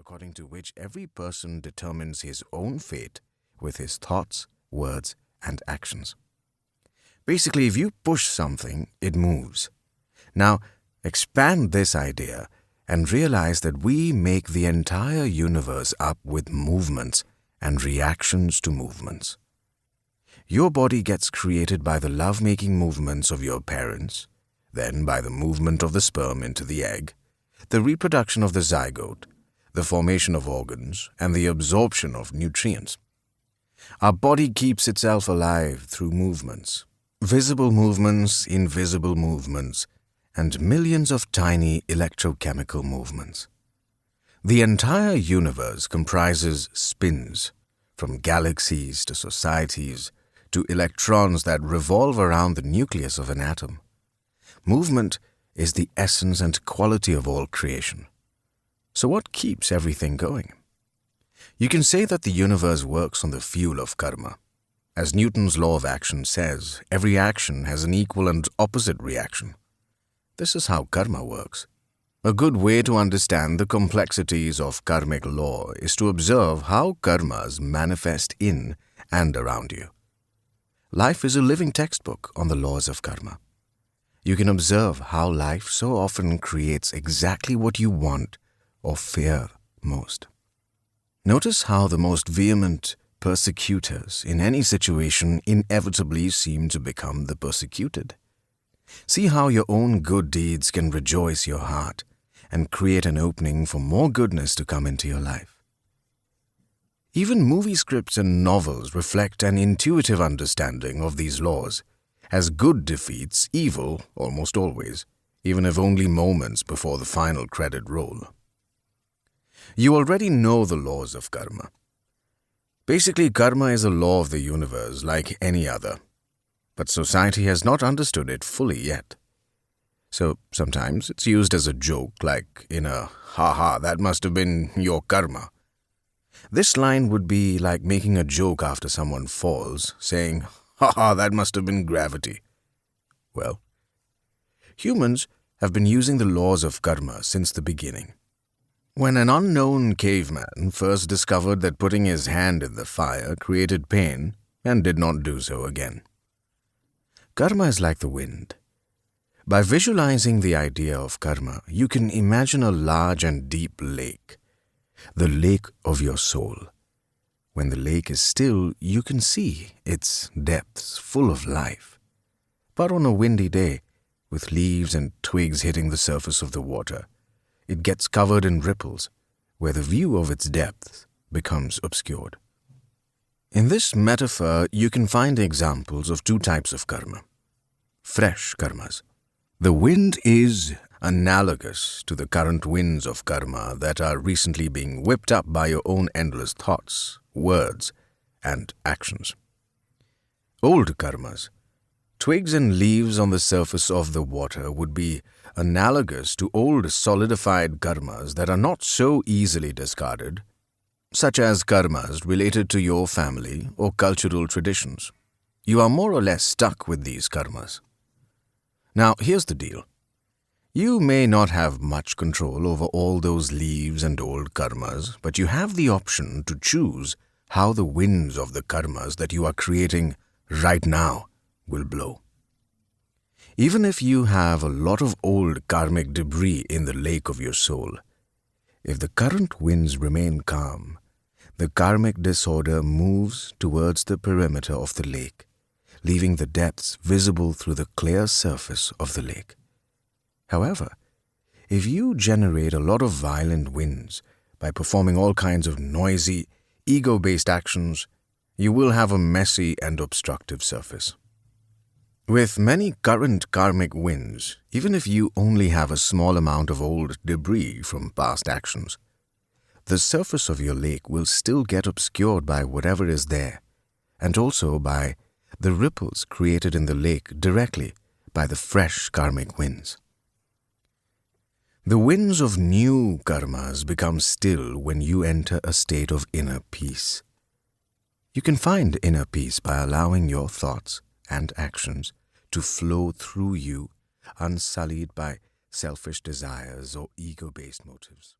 according to which every person determines his own fate with his thoughts, words, and actions. Basically, if you push something, it moves. Now, expand this idea and realize that we make the entire universe up with movements and reactions to movements. Your body gets created by the love-making movements of your parents, then by the movement of the sperm into the egg, the reproduction of the zygote, the formation of organs, and the absorption of nutrients. Our body keeps itself alive through movements, visible movements, invisible movements, and millions of tiny electrochemical movements. The entire universe comprises spins, from galaxies to societies to electrons that revolve around the nucleus of an atom. Movement is the essence and quality of all creation. So what keeps everything going? You can say that the universe works on the fuel of karma. As Newton's law of action says, every action has an equal and opposite reaction. This is how karma works. A good way to understand the complexities of karmic law is to observe how karmas manifest in and around you. Life is a living textbook on the laws of karma. You can observe how life so often creates exactly what you want or fear most. Notice how the most vehement persecutors in any situation inevitably seem to become the persecuted. See how your own good deeds can rejoice your heart and create an opening for more goodness to come into your life. Even movie scripts and novels reflect an intuitive understanding of these laws, as good defeats evil almost always, even if only moments before the final credit roll. You already know the laws of karma. Basically, karma is a law of the universe like any other, but society has not understood it fully yet. So sometimes it's used as a joke, like in a "ha-ha, that must have been your karma." This line would be like making a joke after someone falls, saying, "Ha-ha, that must have been gravity." Well, humans have been using the laws of karma since the beginning. When an unknown caveman first discovered that putting his hand in the fire created pain and did not do so again. Karma is like the wind. By visualizing the idea of karma, you can imagine a large and deep lake, the lake of your soul. When the lake is still, you can see its depths full of life. But on a windy day, with leaves and twigs hitting the surface of the water, it gets covered in ripples, where the view of its depths becomes obscured. In this metaphor, you can find examples of two types of karma. Fresh karmas. The wind is analogous to the current winds of karma that are recently being whipped up by your own endless thoughts, words, and actions. Old karmas. Twigs and leaves on the surface of the water would be analogous to old solidified karmas that are not so easily discarded, such as karmas related to your family or cultural traditions. You are more or less stuck with these karmas. Now, here's the deal. You may not have much control over all those leaves and old karmas, but you have the option to choose how the winds of the karmas that you are creating right now will blow. Even if you have a lot of old karmic debris in the lake of your soul, if the current winds remain calm, the karmic disorder moves towards the perimeter of the lake, leaving the depths visible through the clear surface of the lake. However, if you generate a lot of violent winds by performing all kinds of noisy, ego-based actions, you will have a messy and obstructive surface. With many current karmic winds, even if you only have a small amount of old debris from past actions, the surface of your lake will still get obscured by whatever is there, and also by the ripples created in the lake directly by the fresh karmic winds. The winds of new karmas become still when you enter a state of inner peace. You can find inner peace by allowing your thoughts and actions to flow through you, unsullied by selfish desires or ego-based motives.